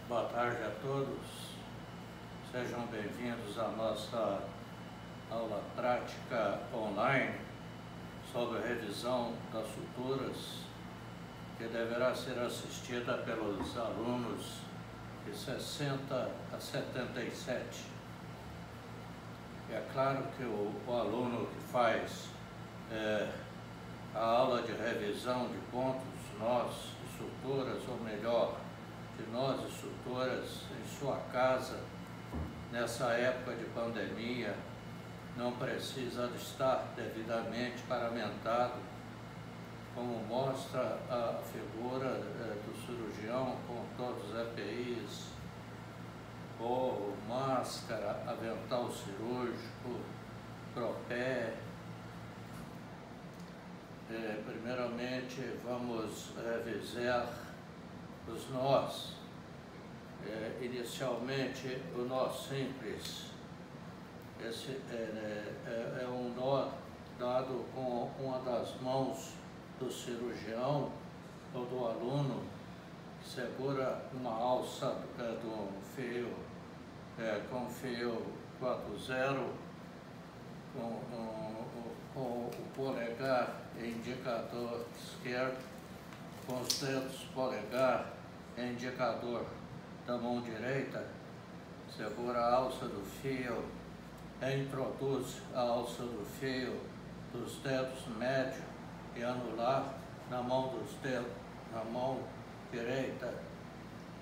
Boa tarde a todos, sejam bem-vindos à nossa aula prática online sobre a revisão das suturas, que deverá ser assistida pelos alunos de 60 a 77. É claro que o aluno que faz a aula de revisão de pontos, nós e suturas, ou melhor, de nós e suturas em sua casa, nessa época de pandemia, não precisa estar devidamente paramentado, como mostra a figura do cirurgião com todos os EPIs, ou máscara, avental cirúrgico, propé. Primeiramente, vamos revisar os nós. Inicialmente, o nó simples. Esse é um nó dado com uma das mãos do cirurgião ou do aluno, que segura uma alça do fio, com fio 4/0, com o polegar e indicador esquerdo, com os dedos polegar e indicador da mão direita, segura a alça do fio e introduz a alça do fio dos dedos médio e anular na mão na mão direita.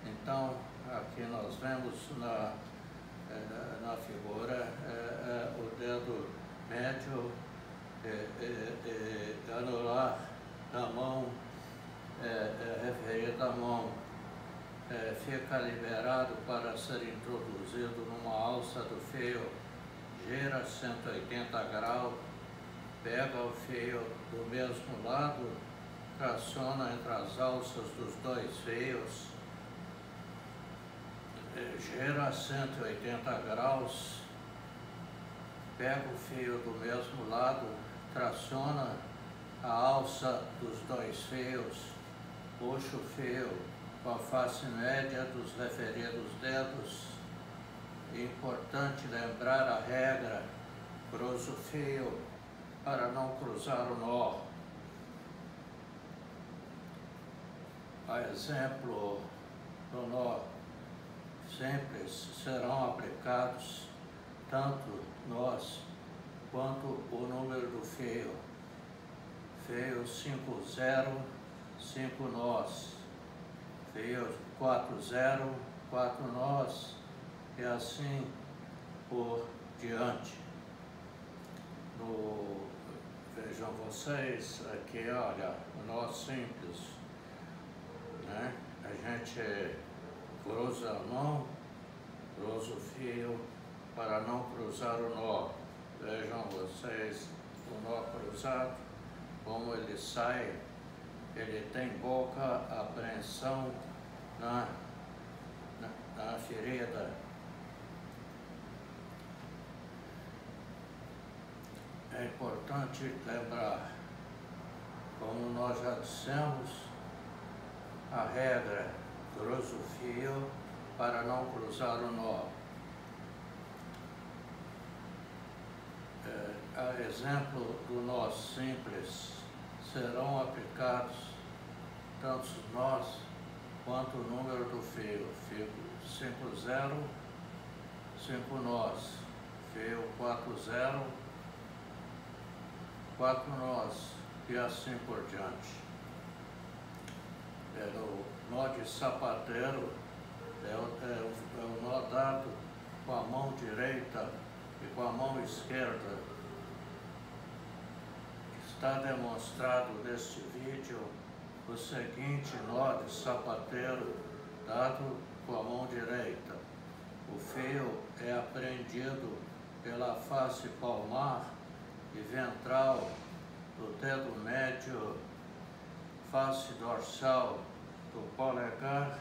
Então, aqui nós vemos na figura o dedo médio e anular da mão referida à mão. Fica liberado para ser introduzido numa alça do fio, gira 180 graus, pega o fio do mesmo lado, traciona entre as alças dos dois fios, gira 180 graus, pega o fio do mesmo lado, traciona a alça dos dois fios, puxa o fio com a face média dos referidos dedos. É importante lembrar a regra: cruza o fio para não cruzar o nó. A exemplo do nó simples, serão aplicados tanto nós quanto o número do fio. Fio 5/0, 5 nós. Fio 4/0, 4 nós, e assim por diante. Vejam vocês aqui, olha, o nó simples, né? A gente cruza a mão, cruza o fio para não cruzar o nó. Vejam vocês o nó cruzado, como ele sai. Ele tem pouca apreensão na ferida. É importante lembrar, como nós já dissemos, a regra: cruza o fio para não cruzar o nó. A exemplo do nó simples, serão aplicados tanto os nós quanto o número do fio. Fio 5/0, 5 nós. Fio 4/0, 4 nós, e assim por diante. O nó de sapateiro é o nó dado com a mão direita e com a mão esquerda. Está demonstrado neste vídeo o seguinte nó de sapateiro dado com a mão direita. O fio é apreendido pela face palmar e ventral do dedo médio, face dorsal do polegar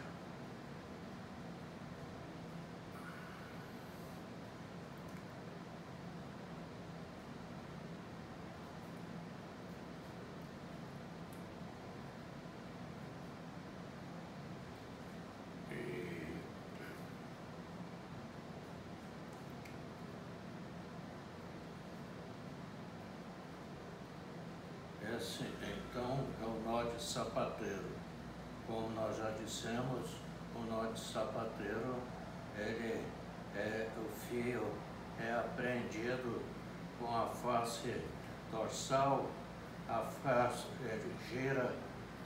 Então, é o nó de sapateiro. Como nós já dissemos, o nó de sapateiro, o fio é apreendido com a face dorsal, a face ele gira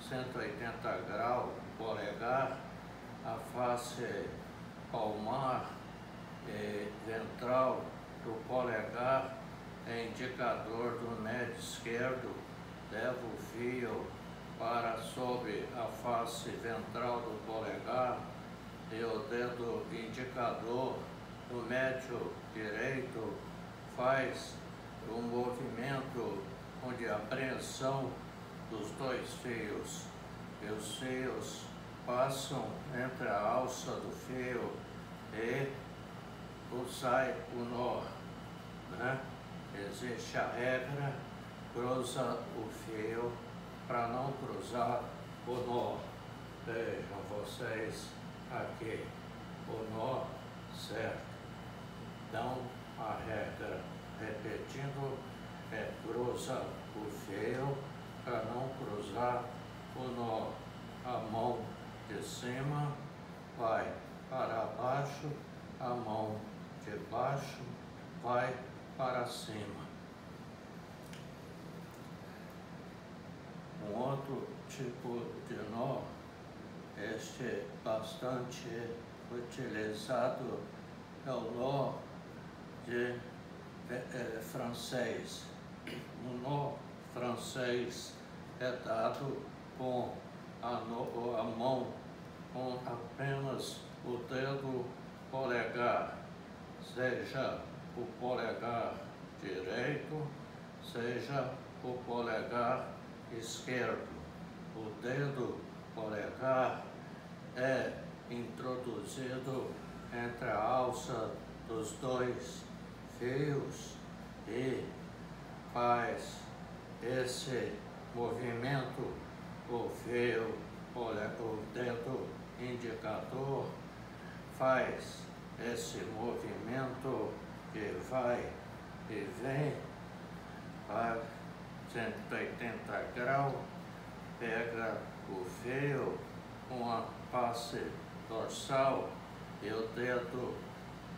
180 graus, polegar, a face palmar e ventral do polegar é indicador do médio esquerdo, leva o fio para sobre a face ventral do polegar e o dedo indicador do médio direito faz um movimento de apreensão dos dois fios. E os fios passam entre a alça do fio e sai o nó, né? Existe a regra, cruza o fio para não cruzar o nó. Vejam vocês aqui, o nó certo. Então, a regra, repetindo, cruza o fio para não cruzar o nó. A mão de cima vai para baixo, a mão de baixo vai para cima. Um outro tipo de nó, este bastante utilizado, é o nó de francês. O nó francês é dado com a mão com apenas o dedo polegar, seja o polegar direito, seja o polegar esquerdo. O dedo polegar é introduzido entre a alça dos dois fios e faz esse movimento. O fio, o dedo indicador faz esse movimento que vai e vem para 180 graus, pega o fio com a face dorsal e o dedo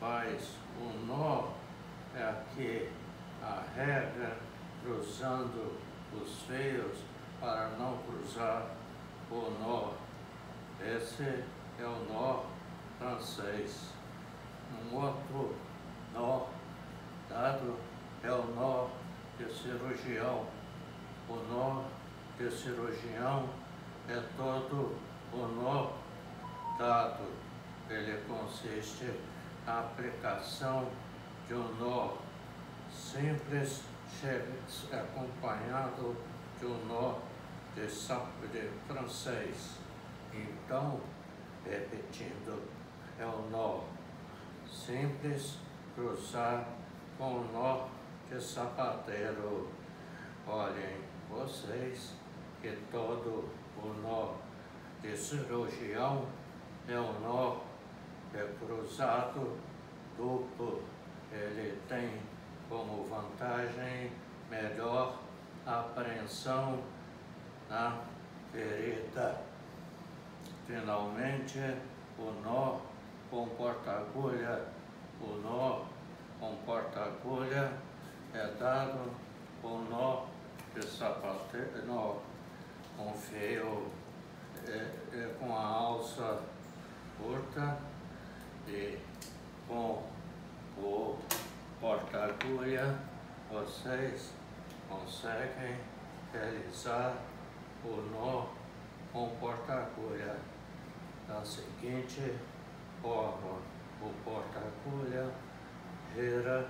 faz um nó. É aqui a regra, cruzando os fios para não cruzar o nó. Esse é o nó francês. Um outro nó dado é o nó de cirurgião. O nó de cirurgião é todo o nó dado. Ele consiste na aplicação de um nó simples, acompanhado de um nó de francês. Então, repetindo, é o nó simples cruzar com o nó de sapateiro. Olhem vocês que todo o nó de cirurgião é um nó cruzado duplo. Ele tem como vantagem melhor apreensão na ferida. Finalmente, o nó com porta-agulha. O nó com porta-agulha é dado com nó de sapateiro, nó com fio, com a alça curta e com o porta-agulha vocês conseguem realizar o nó com porta-agulha da seguinte forma: o porta-agulha gira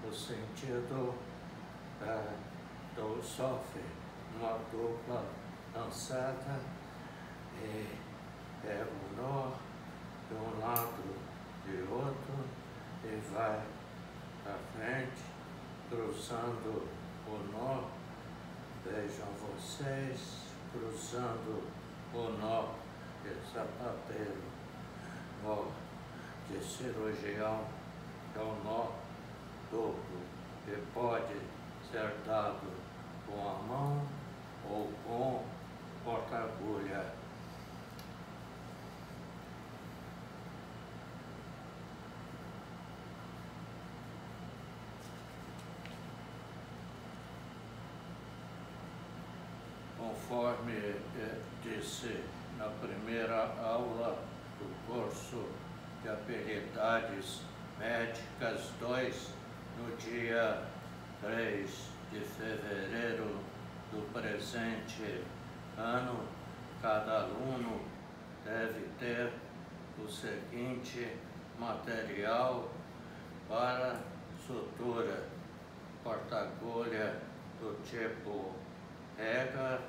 no sentido do sofre, uma dupla lançada, e pega o nó de um lado e outro e vai para frente, cruzando o nó. Vejam vocês cruzando o nó de sapateiro. Nó de cirurgião é um nó duplo que pode ser dado com a mão ou com porta-agulha. Conforme disse na primeira aula do curso de habilidades médicas 2, no dia 3 de fevereiro do presente ano, cada aluno deve ter o seguinte material para sutura: porta-agulha do tipo rega,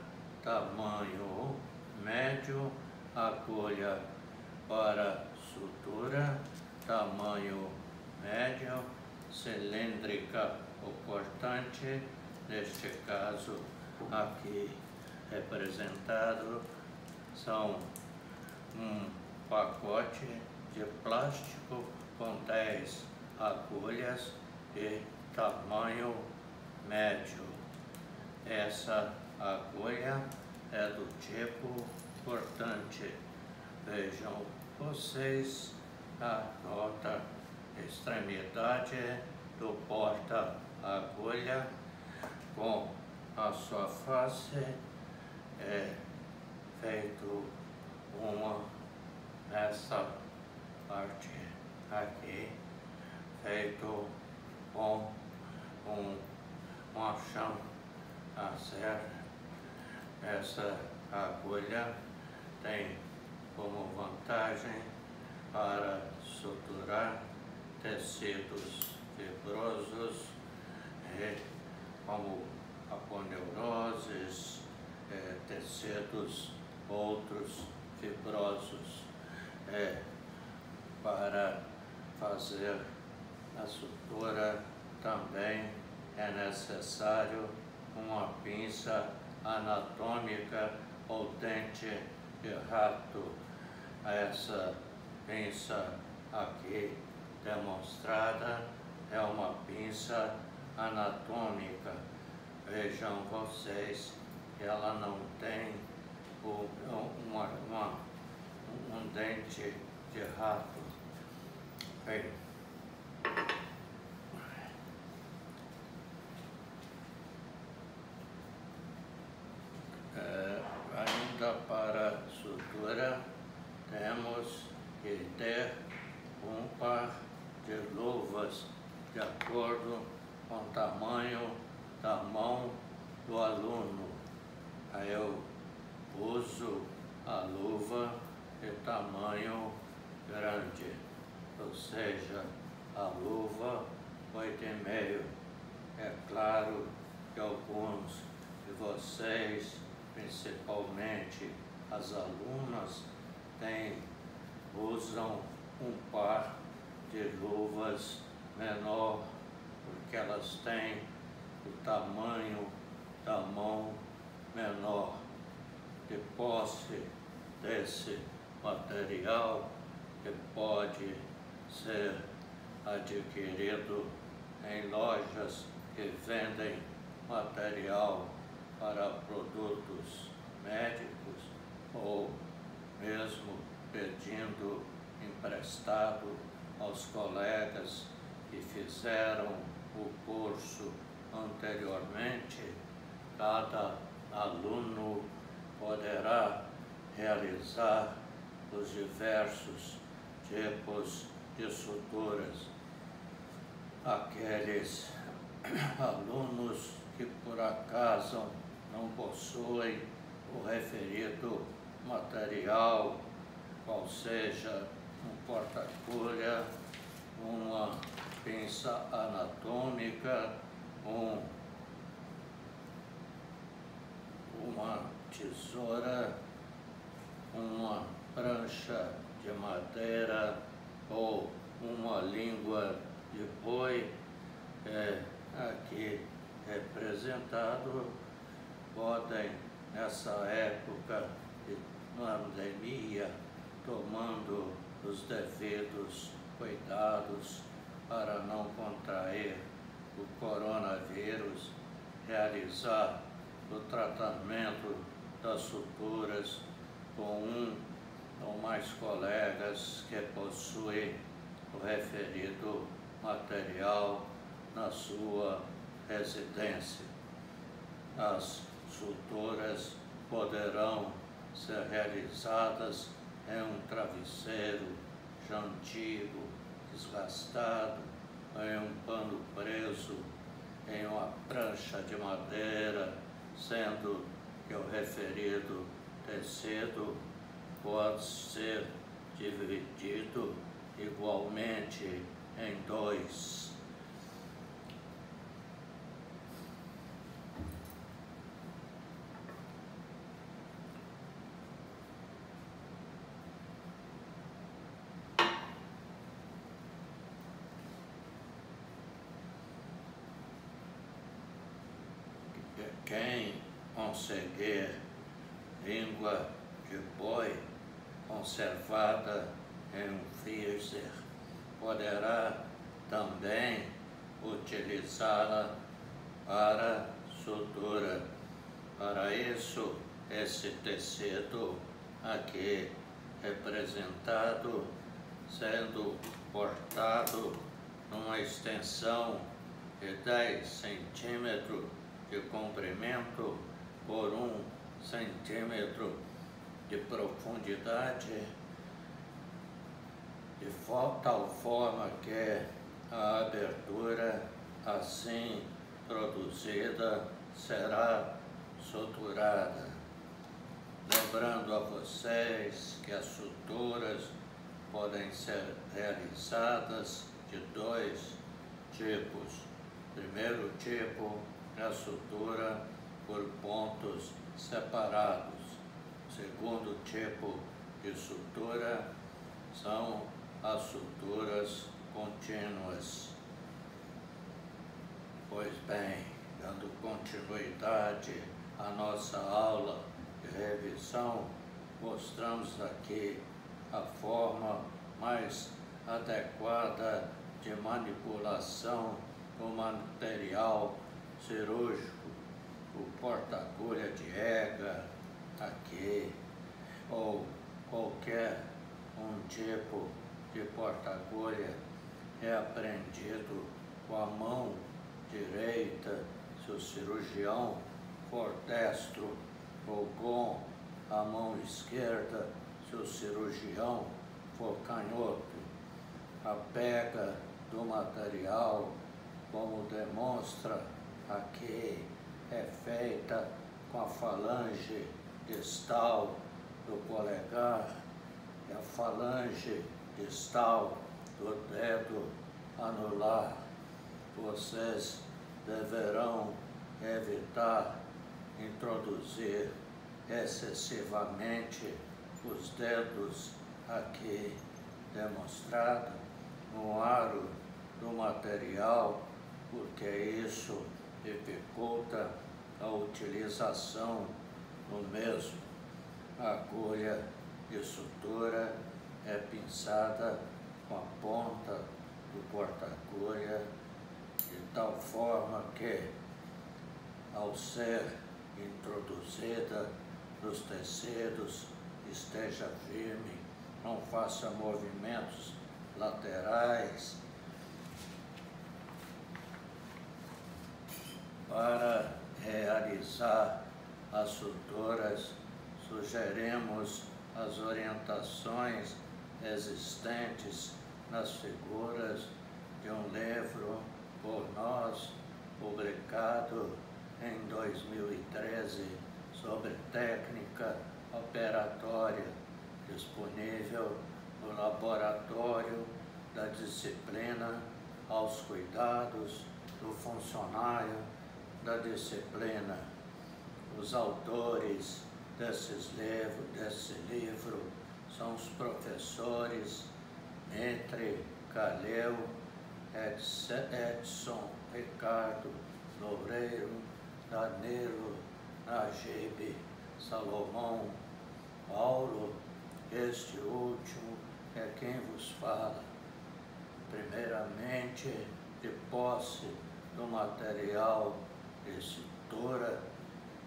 tamanho médio, agulha para sutura, tamanho médio, cilíndrica ou cortante, neste caso aqui representado, são um pacote de plástico com 10 agulhas de tamanho médio. Essa agulha é do tipo cortante. Vejam vocês a outra extremidade do porta-agulha com a sua face feito essa parte aqui, feito com um machão a certo. Essa agulha tem como vantagem para suturar tecidos fibrosos, como aponeuroses, tecidos outros fibrosos. Para fazer a sutura também é necessário uma pinça anatômica ou dente de rato. Essa pinça aqui demonstrada é uma pinça anatômica. Vejam vocês que ela não tem um dente de rato. Bem, ainda para sutura, temos que ter um par de luvas de acordo com o tamanho da mão do aluno. Aí eu uso a luva de tamanho grande, ou seja, a luva 8,5. É claro que alguns de vocês, principalmente as alunas, usam um par de luvas menor, porque elas têm o tamanho da mão menor. De posse desse material, que pode ser adquirido em lojas que vendem material para produtos médicos, ou mesmo pedindo emprestado aos colegas que fizeram o curso anteriormente. Cada aluno poderá realizar os diversos tipos de suturas. Aqueles alunos que por acaso não possuem o referido material, qual seja um porta-agulha, uma pinça anatômica, uma tesoura, uma prancha de madeira ou uma língua de boi, aqui representado, podem, nessa época de pandemia, tomando os devidos cuidados para não contrair o coronavírus, realizar do tratamento das suturas com um ou mais colegas que possuem o referido material na sua residência. As suturas poderão ser realizadas em um travesseiro já antigo, desgastado, em um pano preso em uma prancha de madeira, sendo que o referido tecido pode ser dividido igualmente em dois. Quem conseguir língua de boi conservada em um freezer poderá também utilizá-la para sutura. Para isso, esse tecido aqui representado sendo cortado numa extensão de 10 centímetros de comprimento por 1 centímetro de profundidade, de tal forma que a abertura assim produzida será suturada. Lembrando a vocês que as suturas podem ser realizadas de 2 tipos. Primeiro tipo é a sutura por pontos separados. Segundo tipo de sutura são as suturas contínuas. Pois bem, dando continuidade à nossa aula de revisão, mostramos aqui a forma mais adequada de manipulação do material cirúrgico, o porta-agulha de EGA aqui, ou qualquer tipo de porta-agulha é apreendido com a mão direita, se o cirurgião for destro, ou com a mão esquerda, se o cirurgião for canhoto. A pega do material, como demonstra aqui, é feita com a falange distal do polegar e a falange distal do dedo anular. Vocês deverão evitar introduzir excessivamente os dedos aqui demonstrado no aro do material, porque isso dificulta a utilização do mesmo. A agulha de sutura é pinçada com a ponta do porta-agulha de tal forma que, ao ser introduzida nos tecidos, esteja firme, não faça movimentos laterais. Para realizar as suturas, sugerimos as orientações existentes nas figuras de um livro por nós, publicado em 2013, sobre técnica operatória, disponível no laboratório da disciplina aos cuidados do funcionário da disciplina. Os autores desse livro são os professores Mitre Calheu, Edson Ricardo Loureiro, Danilo Najib Salomão Paulo. Este último é quem vos fala. Primeiramente, de posse do material de sutura,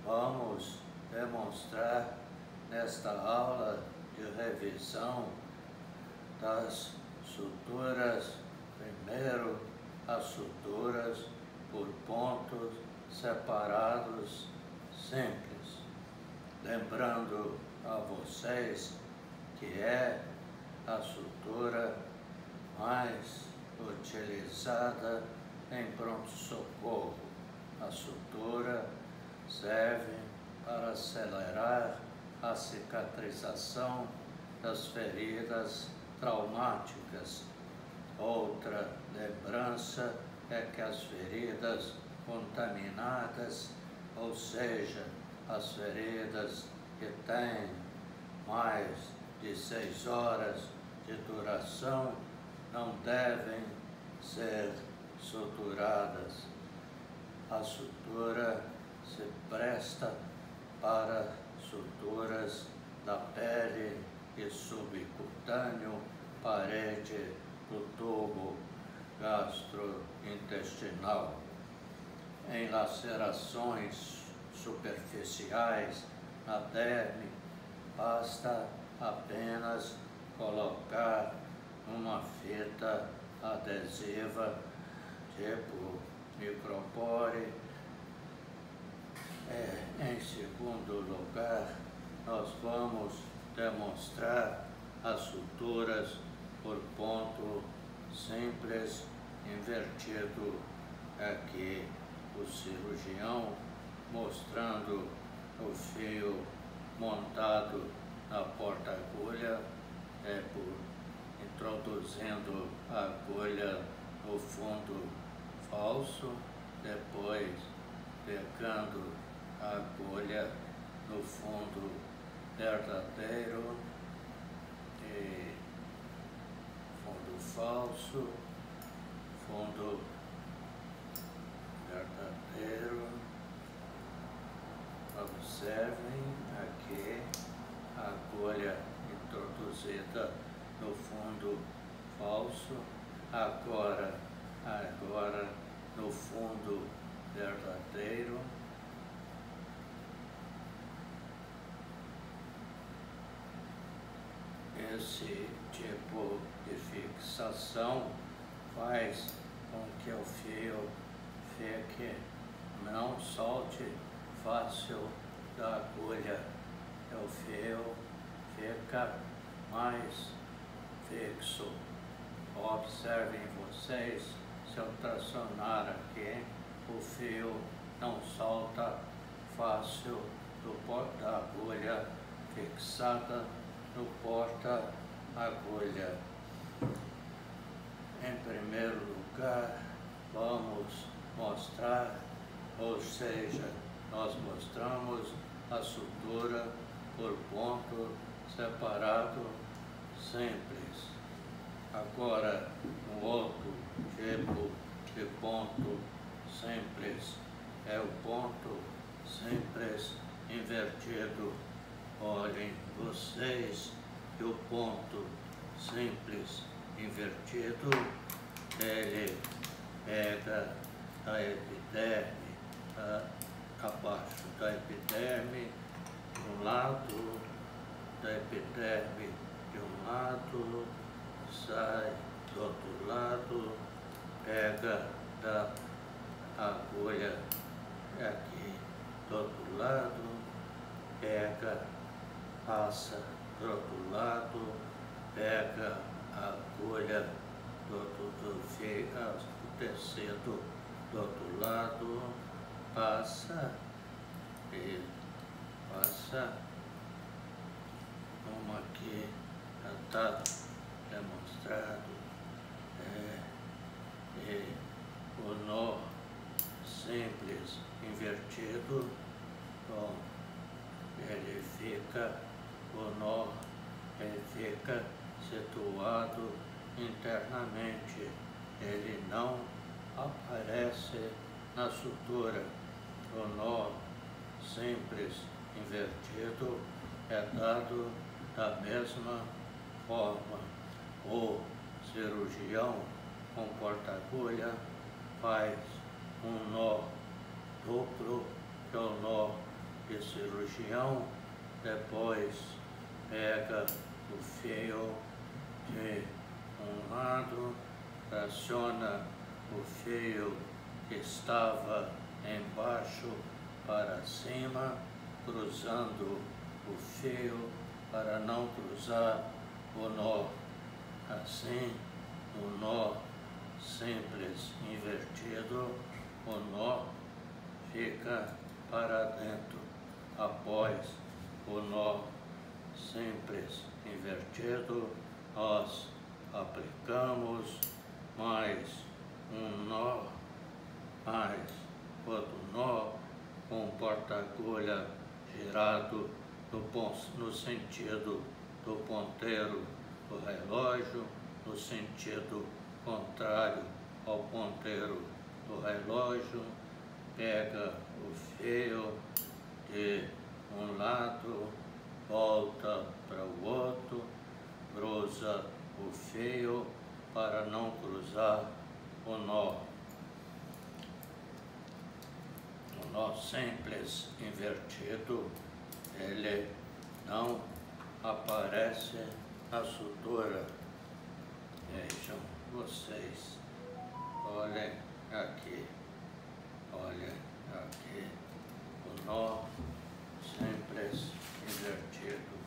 vamos demonstrar nesta aula de revisão das suturas, primeiro as suturas por pontos separados simples, lembrando a vocês que é a sutura mais utilizada em pronto-socorro. A sutura serve para acelerar a cicatrização das feridas traumáticas. Outra lembrança é que as feridas contaminadas, ou seja, as feridas que têm mais de 6 horas de duração, não devem ser suturadas. A sutura se presta para suturas da pele e subcutâneo, parede do tubo gastrointestinal. Em lacerações superficiais na derme, basta apenas colocar uma fita adesiva tipo micropore. Em segundo lugar, nós vamos demonstrar as suturas por ponto simples invertido. Aqui o cirurgião mostrando o fio montado na porta-agulha, introduzindo a agulha no fundo falso, depois pegando a agulha no fundo verdadeiro e fundo falso, fundo verdadeiro. Observem aqui a agulha introduzida no fundo falso, agora no fundo verdadeiro. Esse tipo de fixação faz com que o fio não solte fácil da agulha. O fio fica mais fixo. Observem vocês, se eu tracionar aqui, o fio não solta fácil da agulha fixada no porta-agulha. Em primeiro lugar, vamos mostrar, ou seja, nós mostramos a sutura por ponto separado simples. Agora, um outro tipo de ponto simples é o ponto simples invertido. Olhem vocês que o ponto simples invertido, ele pega a epiderme, abaixo da epiderme, de um lado, da epiderme de um lado, sai do outro lado, pega da agulha aqui do outro lado, pega, passa do outro lado, pega a agulha do tecido do outro lado, passa e passa. Como aqui já está demonstrado, o nó simples invertido, bom, o nó fica situado internamente, ele não aparece na sutura. O nó simples invertido é dado da mesma forma. O cirurgião com porta-agulha faz um nó duplo, que é o nó de cirurgião, depois pega o fio de um lado, traciona o fio que estava embaixo para cima, cruzando o fio para não cruzar o nó. Assim, o nó simples invertido, o nó fica para dentro. Após o nó simples invertido, nós aplicamos mais um nó, mais outro nó, com o porta-agulha girado no sentido do ponteiro do relógio, no sentido contrário ao ponteiro do relógio, pega o fio de um lado, volta para o outro, cruza o fio para não cruzar o nó. O nó simples invertido, ele não aparece na sutura. Vejam vocês, olhem aqui, o nó simples invertido.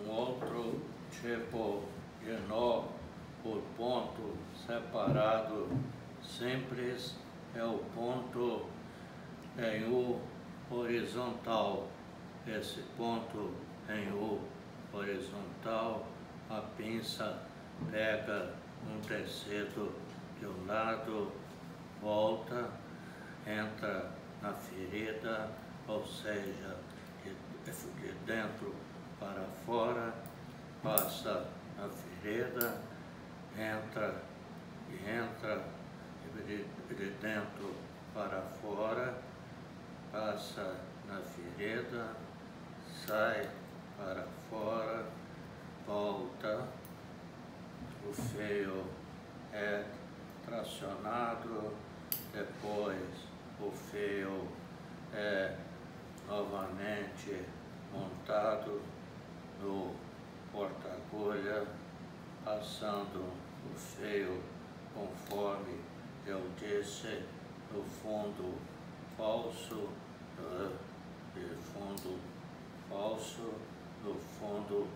Outro tipo de nó por ponto separado simples é o ponto em U horizontal. Esse ponto em U horizontal, a pinça pega um tecido de um lado, volta, entra na ferida, ou seja, de dentro para fora, passa na ferida, entra de dentro para fora, passa na ferida, sai para fora, volta, o fio é tracionado, depois o fio é novamente montado no porta-agulha, passando o fio conforme eu disse, no fundo falso, de fundo falso, no fundo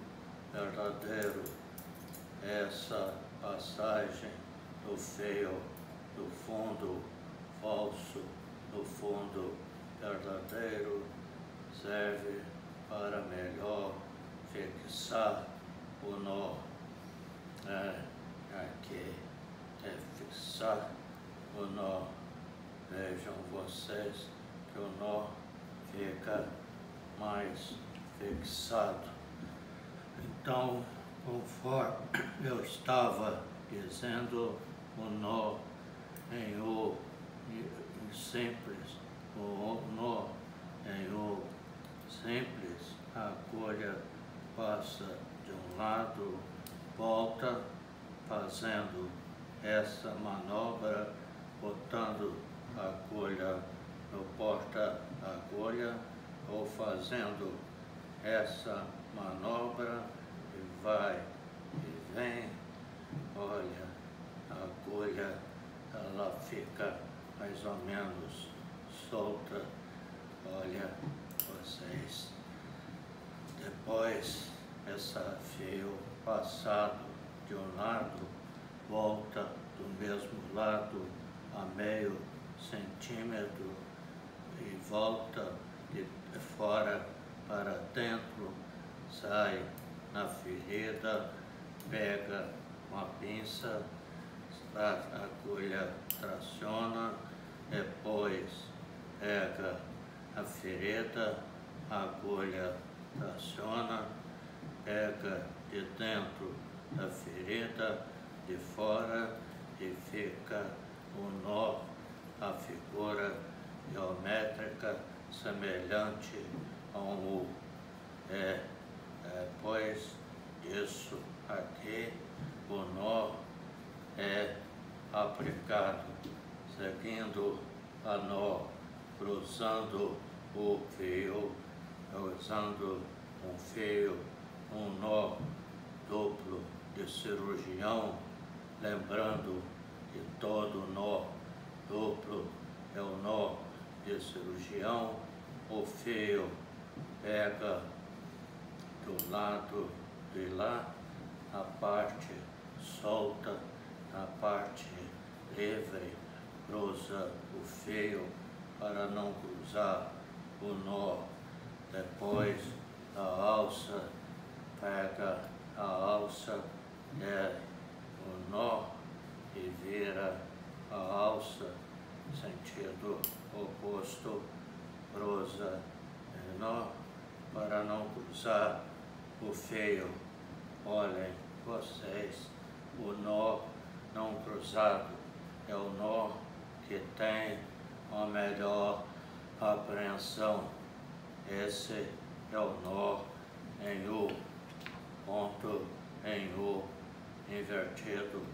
verdadeiro. Essa passagem do fio do fundo falso no fundo verdadeiro serve para melhor fixar o nó. Aqui é fixar o nó. Vejam vocês que o nó fica mais fixado. Então, conforme eu estava dizendo, o nó em U simples, o nó em U simples a agulha passa de um lado, volta, fazendo essa manobra, botando a agulha no porta-agulha ou fazendo essa manobra e vai e vem. Olha, a agulha ela fica mais ou menos solta. Olha vocês. Depois essa fio passado de um lado, volta do mesmo lado a meio centímetro e volta de fora para dentro, sai na ferida, pega uma pinça, a agulha traciona, depois pega a ferida, a agulha traciona, pega de dentro da ferida, de fora e fica o nó, a figura geométrica semelhante a um U. Depois disso aqui, o nó é aplicado seguindo a nó, cruzando o fio, usando um fio, um nó duplo de cirurgião, lembrando que todo nó duplo é o nó de cirurgião. O fio pega do lado de lá, a parte solta, a parte livre, cruza o fio para não cruzar o nó. Depois a alça, pega a alça, o nó e vira a alça, sentido oposto, cruza o nó para não cruzar o fio. Olhem vocês, o nó não cruzado é o nó que tem a melhor apreensão. Esse é o nó em U, ponto em U invertido.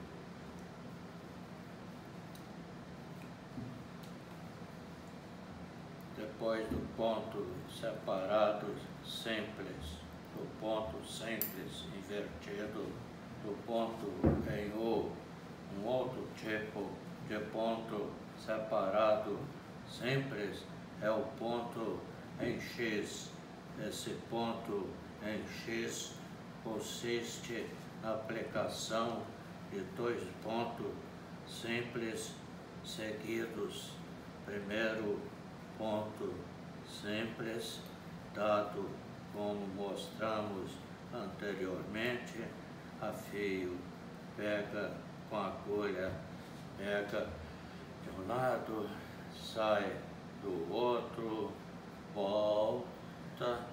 Depois do ponto separado simples, do ponto simples invertido, do ponto em U, um outro tipo de ponto separado simples é o ponto em X. Esse ponto em X consiste na aplicação de dois pontos simples seguidos. Primeiro ponto simples, dado como mostramos anteriormente, a fio pega com a agulha, pega de um lado, sai do outro, volta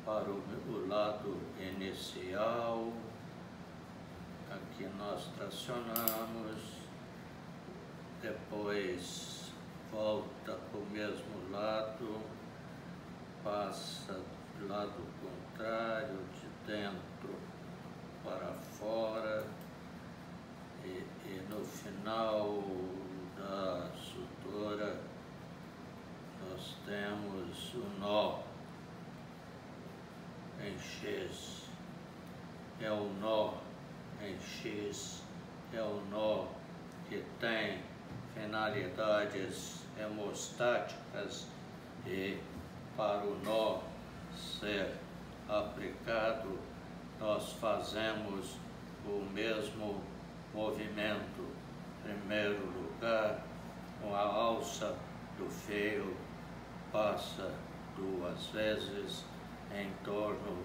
para o lado inicial. Aqui nós tracionamos, depois volta para o mesmo lado, passa do lado contrário, de dentro para fora, e no final da sutura nós temos o nó em X. É o nó em X, é o nó que tem finalidades hemostáticas, e para o nó ser aplicado nós fazemos o mesmo movimento. Em primeiro lugar, com a alça do fio, passa 2 vezes em torno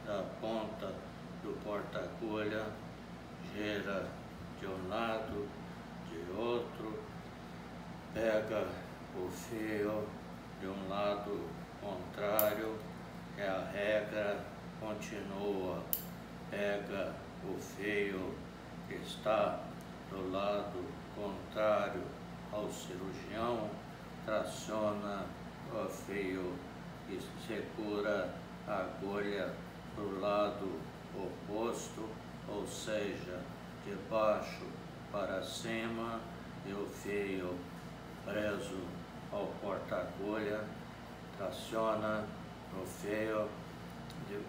da ponta do porta-agulha, gira de um lado, de outro, pega o fio de um lado contrário, e a regra continua. Pega o fio que está do lado contrário ao cirurgião, traciona o fio e segura a agulha para o lado oposto, ou seja, de baixo para cima, e o fio preso ao porta-agulha, traciona o fio de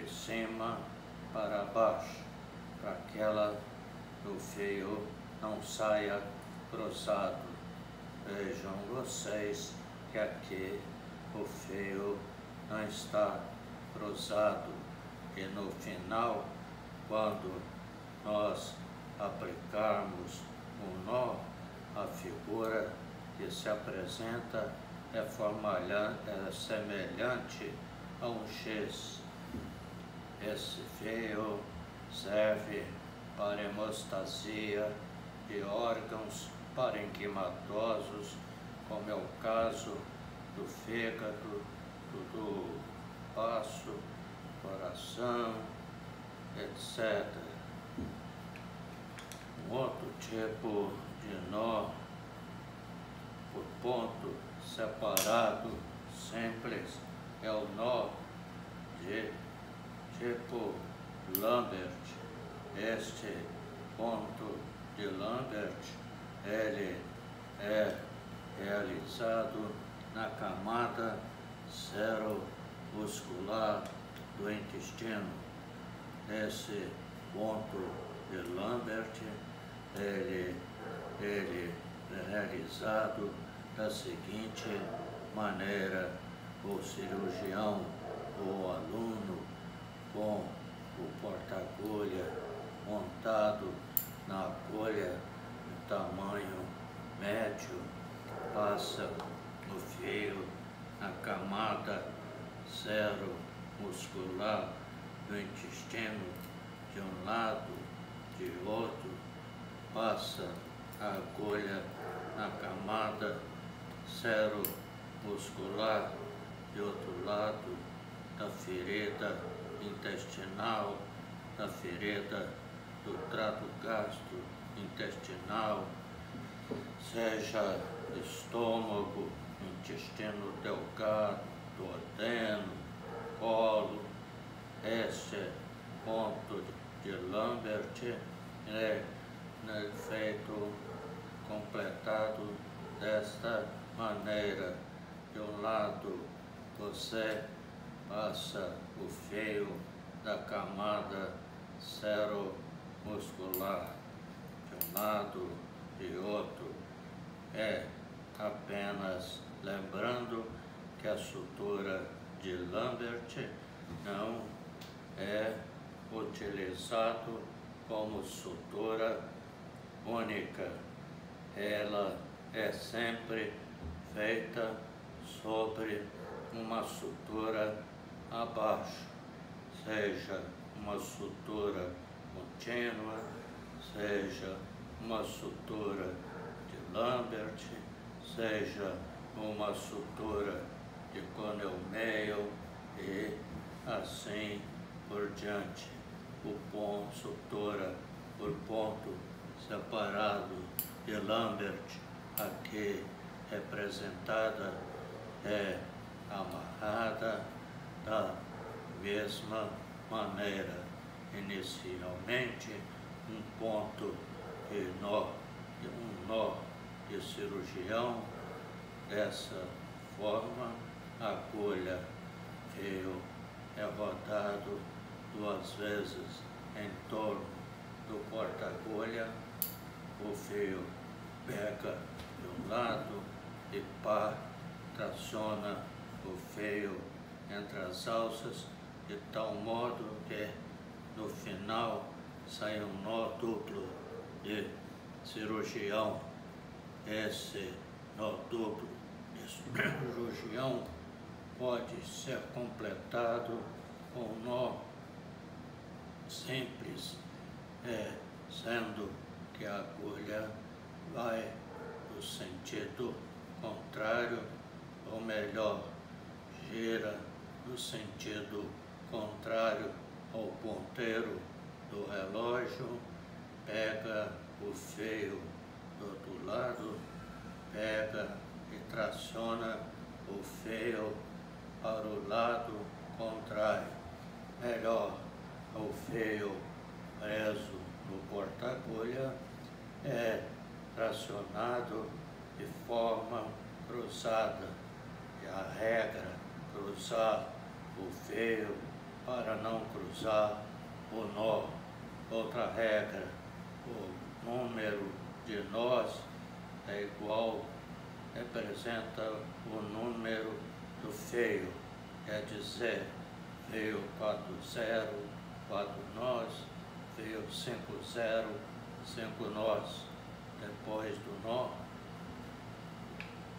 cima para baixo, para que o fio não saia cruzado. Vejam vocês que aqui o fio não está cruzado, e no final, quando nós aplicarmos o nó, a figura que se apresenta é semelhante a um X. Esse fio serve para hemostasia de órgãos parenquimatosos, como é o caso do fígado, do baço, coração, etc. Um outro tipo de nó por ponto separado simples é o nó de tipo Lambert. Este ponto de Lambert, ele é realizado na camada seromuscular do intestino. Esse ponto de Lambert, ele é realizado da seguinte maneira: o cirurgião ou aluno, com o porta-agulha montado na agulha de tamanho médio, passa o fio na camada seromuscular do intestino de um lado, de outro, passa a agulha na camada seromuscular de outro lado, da ferida intestinal, da ferida do trato gastrointestinal, seja estômago, intestino delgado, duodeno, colo. Este ponto de Lambert é feito, completado desta maneira. De um lado você passa o fio da camada seromuscular, de um lado e outro. É apenas lembrando que a sutura de Lambert não é utilizado como sutura única. Ela é sempre feita sobre uma sutura abaixo, seja uma sutura contínua, seja uma sutura de Lambert, seja uma sutura de Connell-Mayo e assim por diante. Sutura por ponto separado de Lambert, aqui representada, é amarrada da mesma maneira. Inicialmente, um ponto de nó, um nó de cirurgião, dessa forma, a agulha, fio é rodado 2 vezes em torno do porta-agulha, o fio pega de um lado e traciona o fio entre as alças, de tal modo que no final sai um nó duplo de cirurgião. Esse nó duplo de cirurgião pode ser completado com um nó simples, sendo que a agulha vai no sentido contrário, ou melhor, gira no sentido contrário ao ponteiro do relógio, pega o fio do outro lado, pega e traciona o fio para o lado contrário. Melhor, o feio preso no porta-agulha é tracionado de forma cruzada. E a regra, cruzar o feio para não cruzar o nó. Outra regra, o número de nós é igual, representa o número do feio, quer dizer, feio 4-0, 4 nós, feio 5-0, 5 nós. Depois do nó,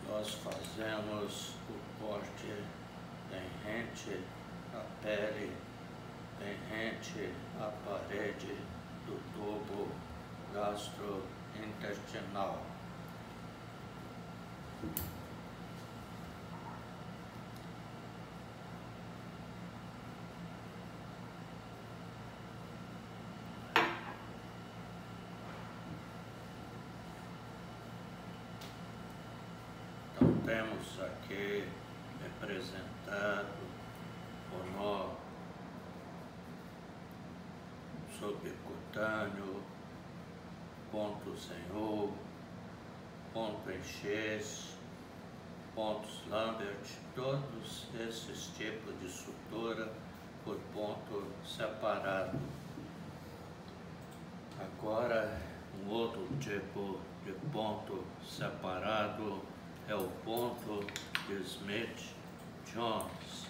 nós fazemos o corte bem rente à pele, bem rente à parede do tubo gastrointestinal. Então temos aqui representado o nó subcutâneo, pontos em U, ponto em X, pontos Lambert, todos esses tipos de sutura por ponto separado. Agora, um outro tipo de ponto separado é o ponto de Smith-Jones.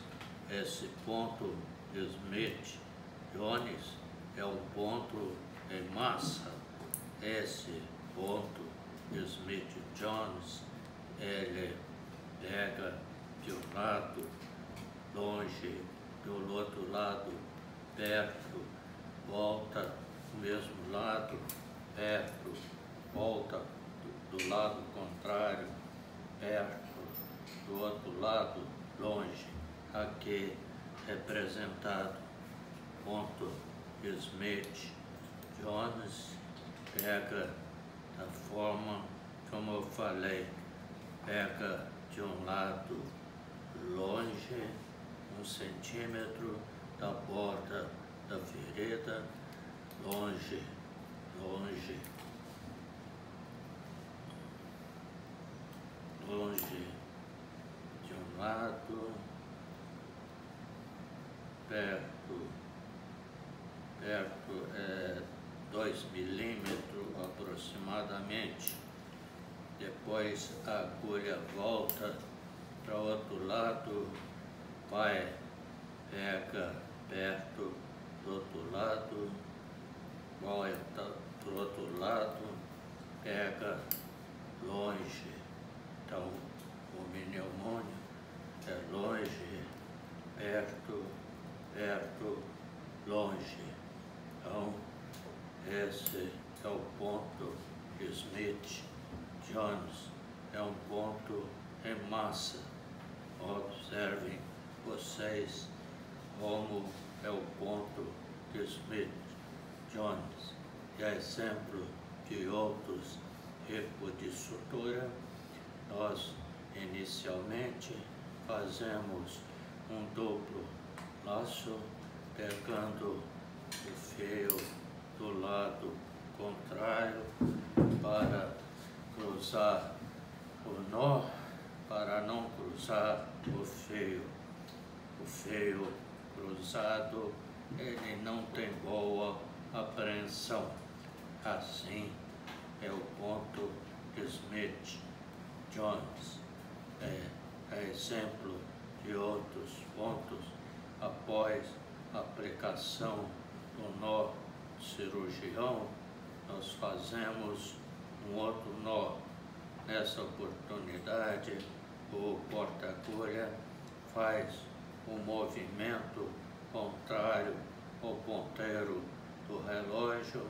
Esse ponto de Smith-Jones é o ponto em massa. Esse ponto de Smith-Jones, ele pega de um lado longe, do outro lado perto, volta do mesmo lado, perto, volta do lado contrário, perto, do outro lado, longe. Aqui representado ponto Smith-Jones, pega da forma como eu falei, pega de um lado longe, 1 centímetro da borda da ferida, longe, longe, longe de um lado, perto, perto é 2 milímetros aproximadamente. Depois a agulha volta para o outro lado, vai, pega perto do outro lado, volta para o outro lado, pega longe. Então, o mnemônio é longe, perto, perto, longe. Então, esse é o ponto de Smith-Jones, é um ponto em massa. Observem vocês como é o ponto de Smith-Jones. E a exemplo de outros tipos de sutura, nós inicialmente fazemos um duplo laço, pegando o fio do lado contrário para cruzar o nó, para não cruzar o fio. O fio cruzado, ele não tem boa apreensão. Assim é o ponto de Smith-Jones. É exemplo de outros pontos após a aplicação do nó cirurgião, nós fazemos um outro nó. Nessa oportunidade, o porta-agulha faz um movimento contrário ao ponteiro do relógio,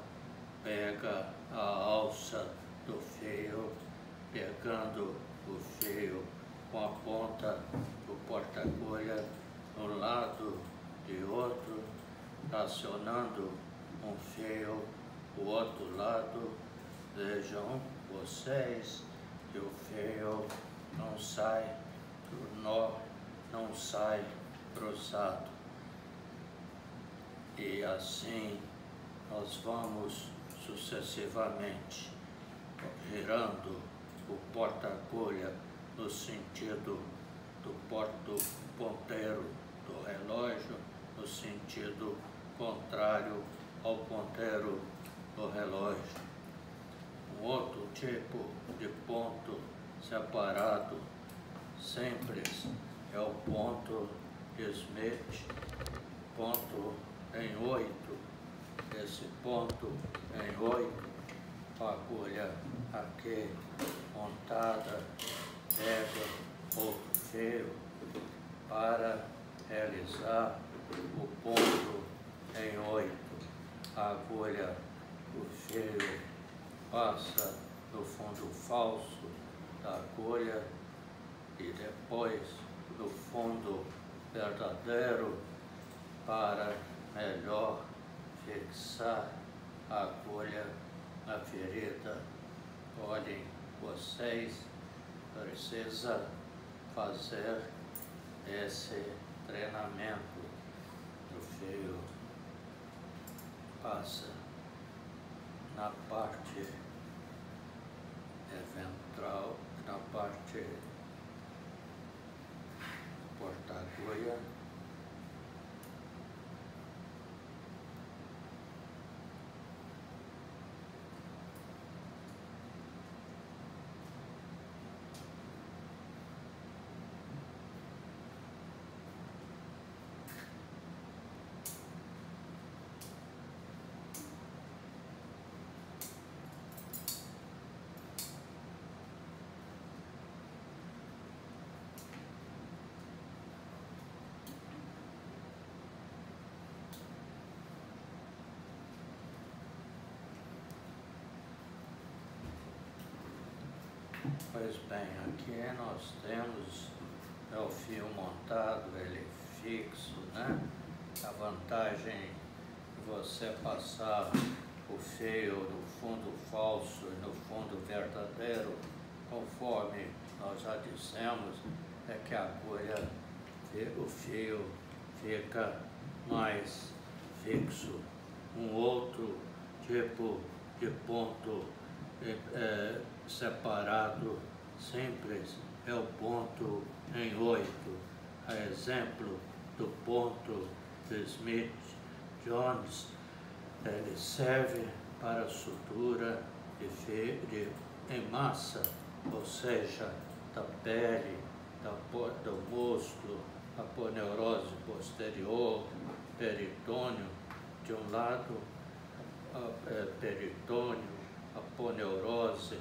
pega a alça do fio, pegando o fio com a ponta do porta-agulha um lado de outro, acionando um fio, o outro lado. Vejam vocês que o fio não sai do nó não sai cruzado. E assim nós vamos sucessivamente girando o porta-agulha no sentido do ponteiro do relógio, no sentido contrário ao ponteiro do relógio. Um outro tipo de ponto separado simples é o ponto de Smith, ponto em 8. Esse ponto em 8, a agulha aqui montada pega o fio para realizar o ponto em 8. A agulha, o fio passa no fundo falso da agulha e depois no fundo verdadeiro para melhor fixar a agulha na ferida. Olhem, vocês precisam fazer esse treinamento. O fio passa na parte ventral, na parte porta-agulha, Pois bem, aqui nós temos o fio montado, ele fixo, né? A vantagem de você passar o fio no fundo falso e no fundo verdadeiro, conforme nós já dissemos, é que a agulha, o fio fica mais fixo. Um outro tipo de ponto separado simples é o ponto em 8. A exemplo do ponto de Smith Jones, ele serve para sutura em massa, ou seja, da pele, do músculo, aponeurose posterior, peritônio de um lado, peritônio, aponeurose,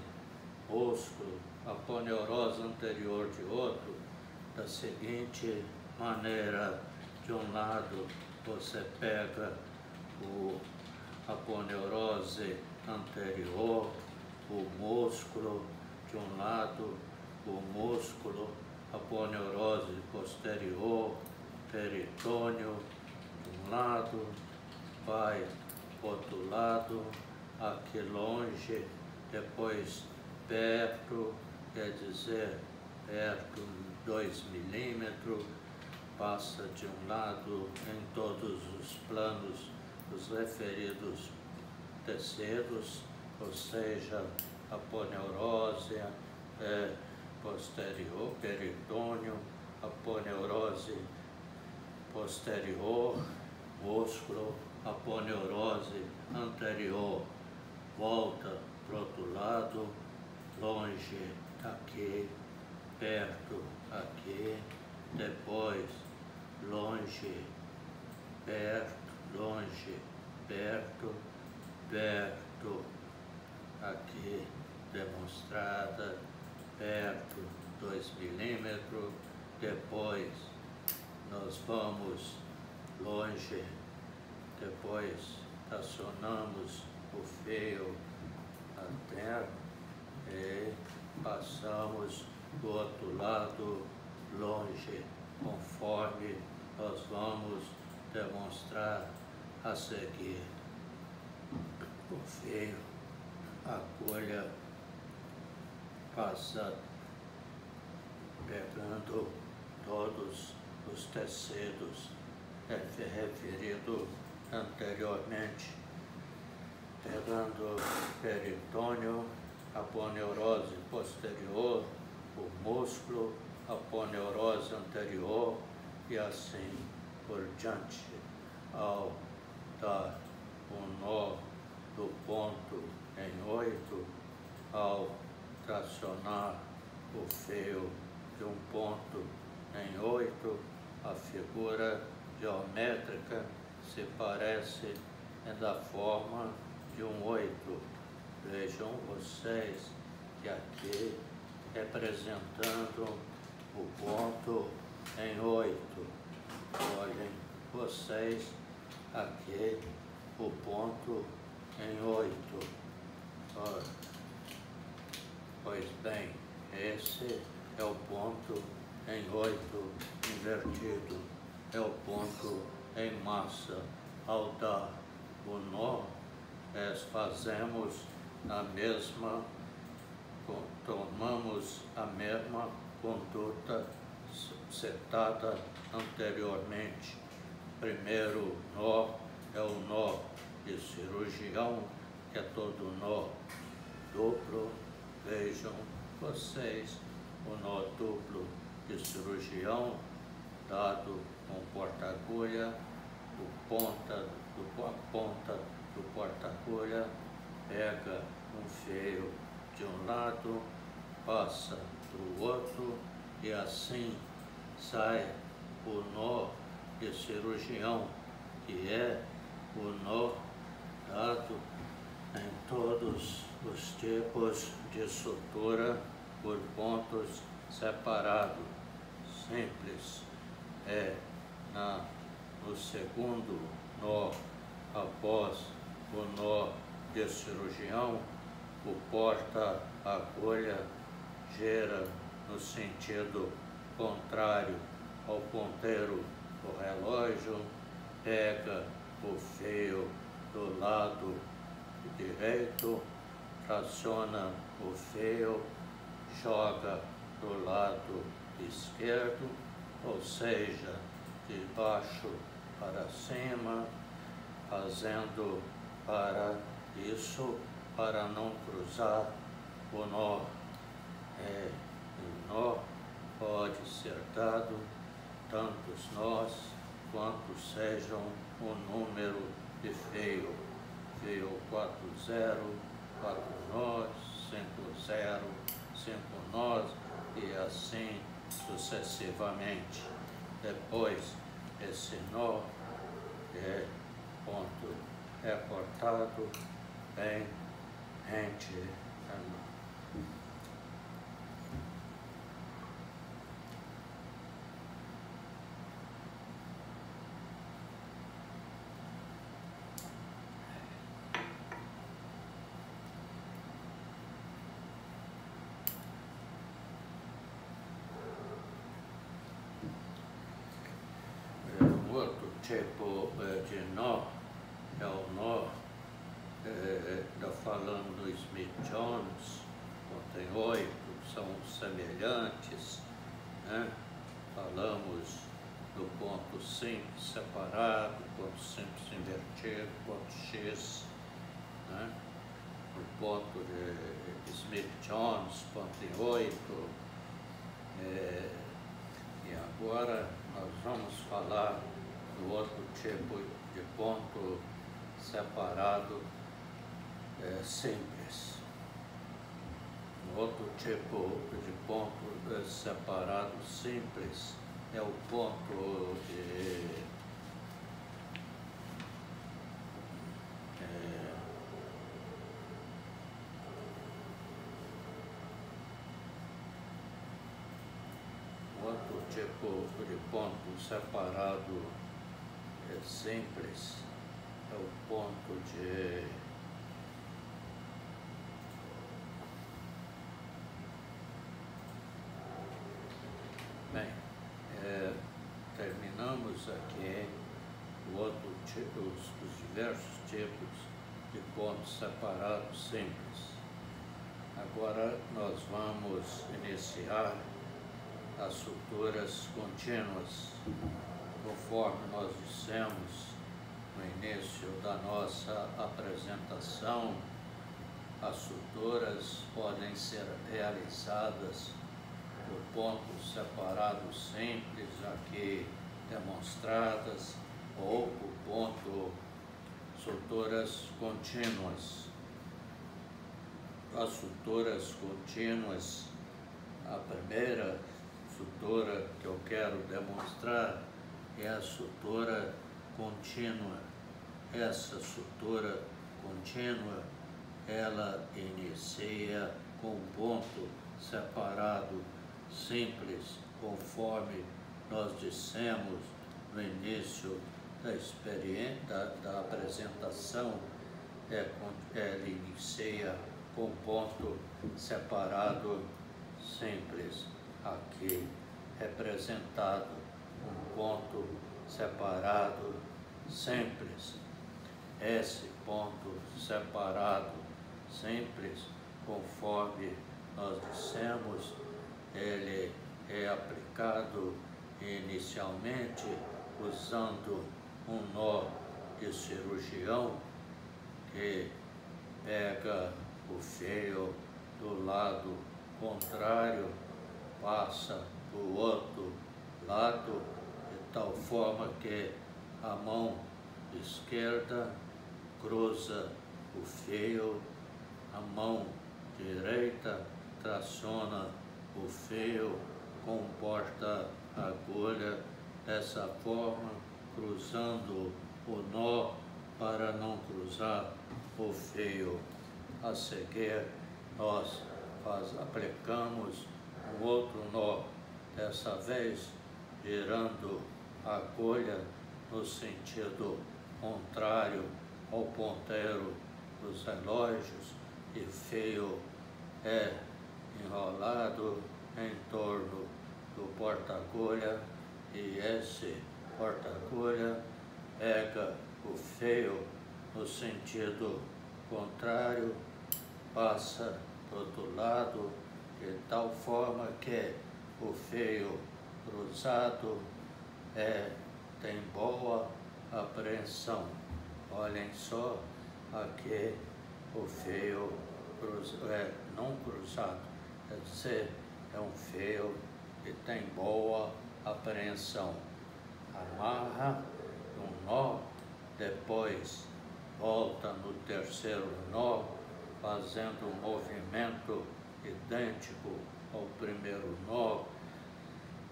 músculo, aponeurose anterior de outro, da seguinte maneira: de um lado você pega o aponeurose anterior, o músculo, de um lado o músculo, aponeurose posterior, peritônio, de um lado, vai do outro lado, aqui longe, depois perto, quer dizer, perto 2 milímetros, passa de um lado em todos os planos dos referidos tecidos, ou seja, aponeurose posterior, peritônio, aponeurose posterior, músculo, aponeurose anterior, volta para o outro lado, longe aqui, perto aqui, depois longe, perto, perto, aqui demonstrada, perto 2 milímetros, depois nós vamos longe, depois acionamos o fio até e passamos do outro lado longe, conforme nós vamos demonstrar a seguir. O fio, a agulha passa pegando todos os tecidos referido anteriormente, pegando peritônio, aponeurose posterior, o músculo, aponeurose anterior e assim por diante, ao dar um nó do ponto em 8, ao tracionar o fio de um ponto em 8, a figura geométrica se parece da forma de um 8. Vejam vocês que aqui representando o ponto em 8. Olhem vocês aqui o ponto em 8. Olha. Pois bem, esse é o ponto em 8 invertido, é o ponto em massa. Ao dar o nó, fazemos a mesma, tomamos a mesma conduta setada anteriormente. Primeiro nó é o nó de cirurgião, que é todo nó duplo. Vejam vocês o nó duplo de cirurgião, dado com porta-agulha, a ponta do porta-agulha pega um fio de um lado, passa para o outro e assim sai o nó de cirurgião, que é o nó dado em todos os tipos de sutura por pontos separados. Simples. No segundo nó, após o nó de cirurgião, o porta-agulha gira no sentido contrário ao ponteiro do relógio, pega o fio do lado direito, traciona o fio, joga do lado esquerdo, ou seja, de baixo para cima, fazendo para isso, para não cruzar o nó. O nó pode ser dado tantos nós quanto sejam o número de fio. Fio 4, 0, 4 nós, 5, 0, 5 nós e assim sucessivamente. Depois, esse nó ponto é cortado bem rente a nó. Outro tipo de nó é o nó, falando do Smith-Jones, tem 8, são semelhantes, né? Falamos do ponto simples separado, ponto simples invertido, ponto X, né? O ponto de Smith-Jones, ponto em 8, e agora nós vamos falar do outro tipo de ponto separado simples. O outro tipo de ponto separado simples é o ponto de outro tipo de ponto separado simples é o ponto de bem, terminamos aqui o outro tipo, os diversos tipos de pontos separados simples. Agora nós vamos iniciar as suturas contínuas, conforme nós dissemos no início da nossa apresentação. As suturas podem ser realizadas por pontos separados simples, aqui demonstradas, ou por suturas contínuas. As suturas contínuas, a primeira sutura que eu quero demonstrar é a sutura contínua. Essa sutura contínua, ela inicia com um ponto separado simples, conforme nós dissemos no início da experiência, da apresentação. Ela inicia com um ponto separado simples, aqui representado um ponto separado simples. Esse ponto separado simples, conforme nós dissemos, ele é aplicado inicialmente usando um nó de cirurgião que pega o fio do lado contrário, passa para o outro lado, de tal forma que a mão esquerda cruza o fio, a mão direita traciona o fio com porta-agulha, dessa forma, cruzando o nó para não cruzar o fio. A seguir, nós aplicamos um outro nó, dessa vez girando a agulha no sentido contrário ao ponteiro dos relógios, e o fio é enrolado em torno do porta-agulha, e esse porta-agulha pega o fio no sentido contrário, passa para o outro lado, de tal forma que o fio cruzado tem boa apreensão. Olhem só, aqui o fio não cruzado, quer dizer, é um fio que tem boa apreensão. Amarra um nó, depois volta no terceiro nó, fazendo um movimento idêntico ao primeiro nó,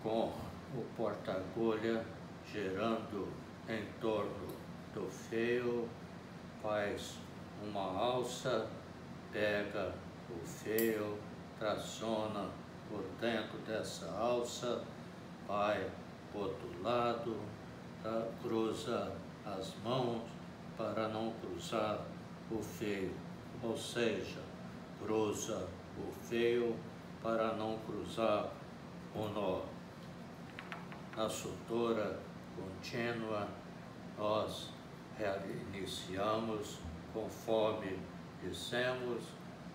com o porta-agulha girando em torno do fio, faz uma alça, pega o fio, traciona por dentro dessa alça, vai para o outro lado, cruza as mãos para não cruzar o fio, ou seja, cruza o fio para não cruzar o nó. Na sutura contínua, nós iniciamos, conforme dissemos,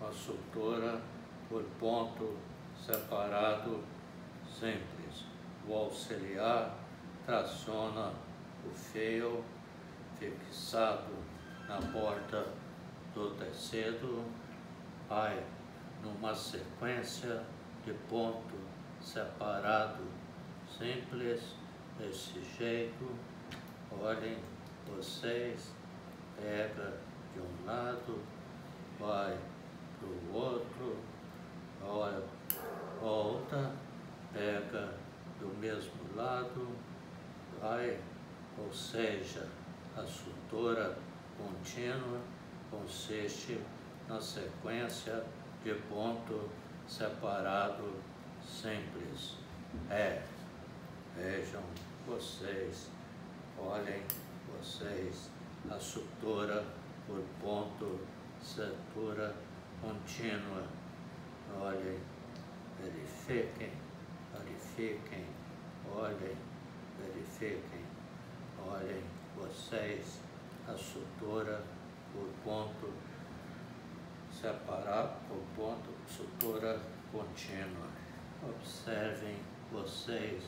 a sutura por ponto separado simples. O auxiliar traciona o fio fixado na porta do tecido, vai numa sequência de ponto separado simples, desse jeito. Olhem vocês, pega de um lado, vai para o outro, olha, volta, pega do mesmo lado, vai, ou seja, a sutura contínua consiste na sequência de ponto separado simples. Vejam vocês, olhem vocês, a sutura por ponto, sutura contínua. Olhem, verifiquem, olhem, verifiquem, olhem vocês, a sutura por ponto separado, por ponto, sutura contínua. Observem vocês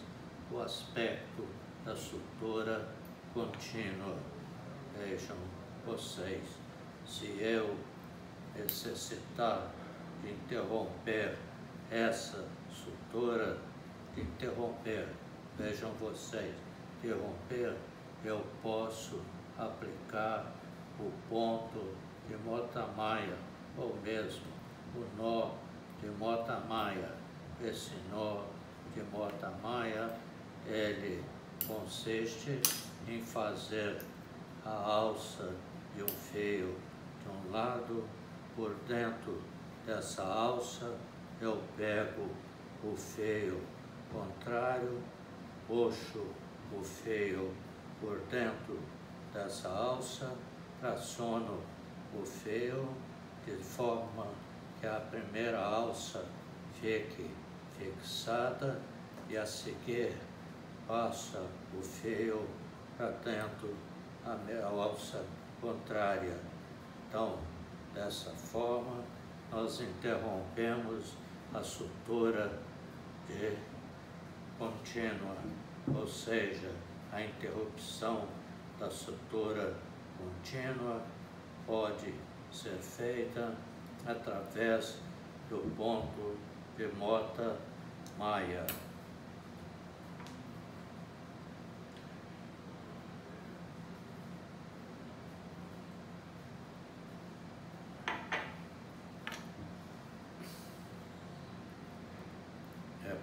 o aspecto da sutura contínua. Vejam vocês, se eu necessitar de interromper essa sutura, vejam vocês, interromper, eu posso aplicar o ponto de Mota-Maya, ou mesmo o nó de Mota-Maya. Esse nó de Mota-Maya, ele consiste em fazer a alça de um fio de um lado. Por dentro dessa alça eu pego o fio contrário, puxo o fio por dentro dessa alça, traciono o fio de forma que a primeira alça fique fixada e a seguir passa o fio para dentro da alça contrária. Então, dessa forma, nós interrompemos a sutura contínua, ou seja, a interrupção da sutura contínua pode ser feita através do ponto de Mota-Maya.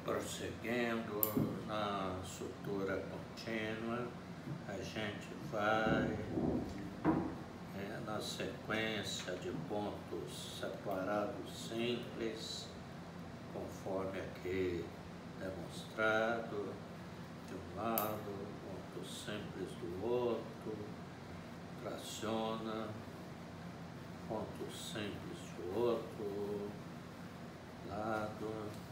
Prosseguindo na sutura contínua, a gente vai na sequência de pontos separados simples, conforme aqui demonstrado, de um lado, ponto simples do outro, traciona, ponto simples do outro lado.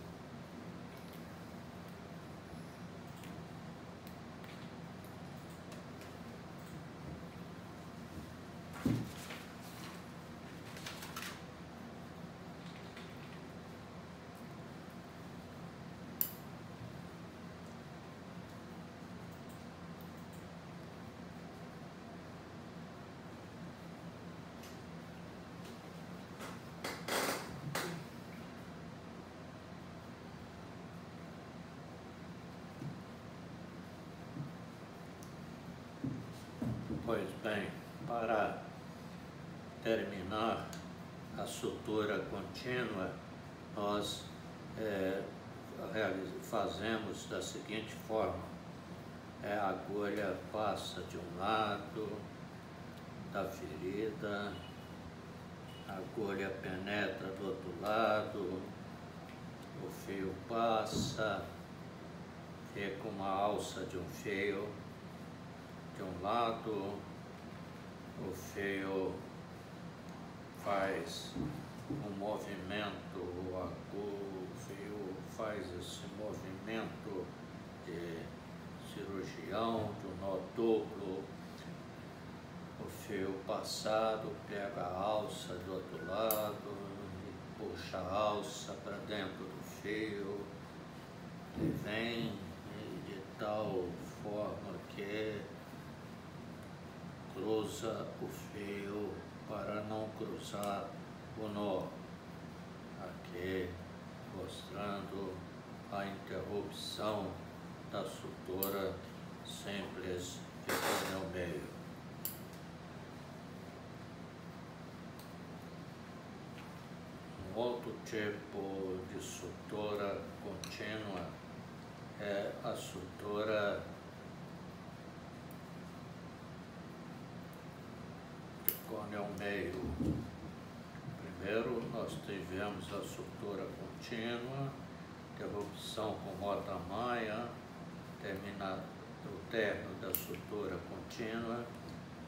Pois bem, para terminar a sutura contínua, nós fazemos da seguinte forma: a agulha passa de um lado da ferida, a agulha penetra do outro lado, o fio passa, fica uma alça de um fio de um lado, o fio faz um movimento, o fio faz esse movimento de cirurgião, de um nó duplo, o fio passado pega a alça do outro lado e puxa a alça para dentro do fio e vem de tal forma que cruza o fio para não cruzar o nó. Aqui mostrando a interrupção da sutura simples de canal meio. Um outro tipo de sutura contínua é a sutura cone ao meio. Primeiro nós tivemos a sutura contínua, interrupção com Mota-Maya, o término da sutura contínua.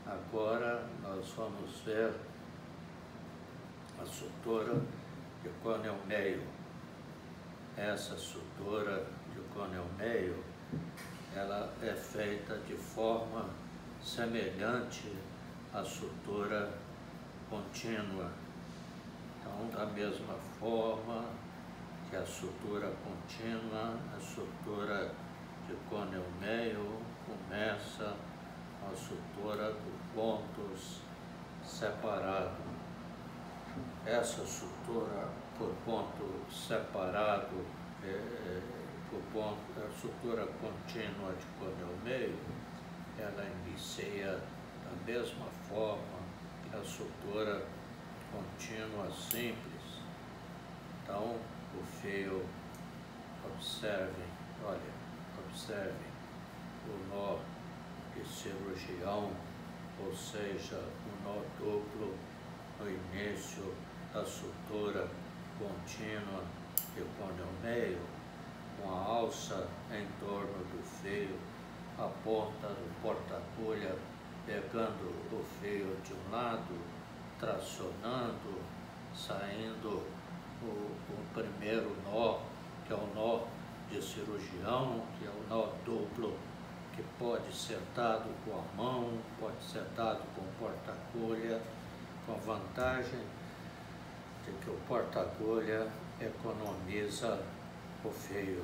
Agora nós vamos ver a sutura de cone ao meio. Essa sutura de cone ao meio, ela é feita de forma semelhante a sutura contínua. Então, da mesma forma, que é a sutura contínua, a sutura de cônio meio, começa a sutura por pontos separados. Essa sutura por ponto separado, a sutura contínua de cônio meio, ela inicia da mesma forma que a sutura contínua simples. Então, o fio, observem o nó de cirurgião, ou seja, o nó duplo no início da sutura contínua de cônio meio, uma alça em torno do fio, a ponta do porta-agulha pegando o fio de um lado, tracionando, saindo o primeiro nó, que é o nó de cirurgião, que é o nó duplo, que pode ser dado com a mão, pode ser dado com o porta-agulha, com a vantagem de que o porta-agulha economiza o fio.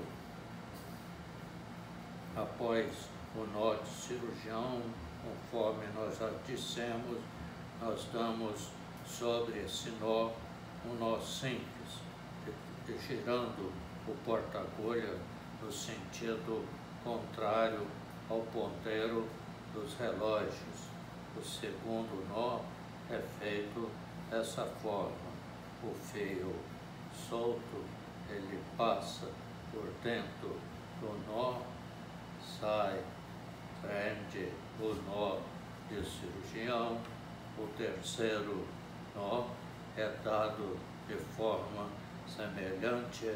Após o nó de cirurgião, conforme nós já dissemos, nós damos sobre esse nó um nó simples, girando o porta-agulha no sentido contrário ao ponteiro dos relógios. O segundo nó é feito dessa forma. O fio solto, ele passa por dentro do nó, sai, prende o nó de cirurgião. O terceiro nó é dado de forma semelhante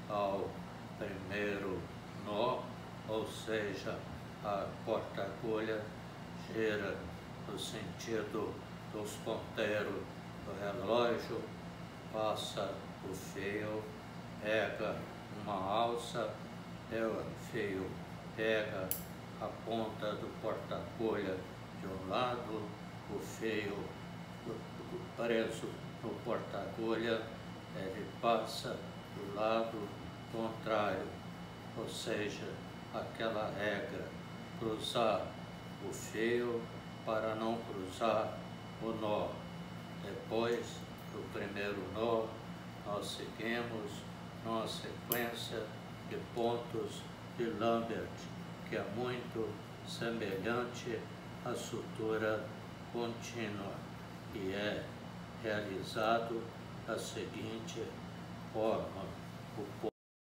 ao primeiro nó, ou seja, a porta-agulha gira no sentido dos ponteiros do relógio, passa o fio, pega uma alça, o fio pega a ponta do porta-agulha de um lado, o fio preso no porta-agulha, ele passa do lado contrário, ou seja, aquela regra, cruzar o fio para não cruzar o nó. Depois do primeiro nó, nós seguimos numa sequência de pontos de Lambert, que é muito semelhante à sutura contínua e é realizado da seguinte forma: o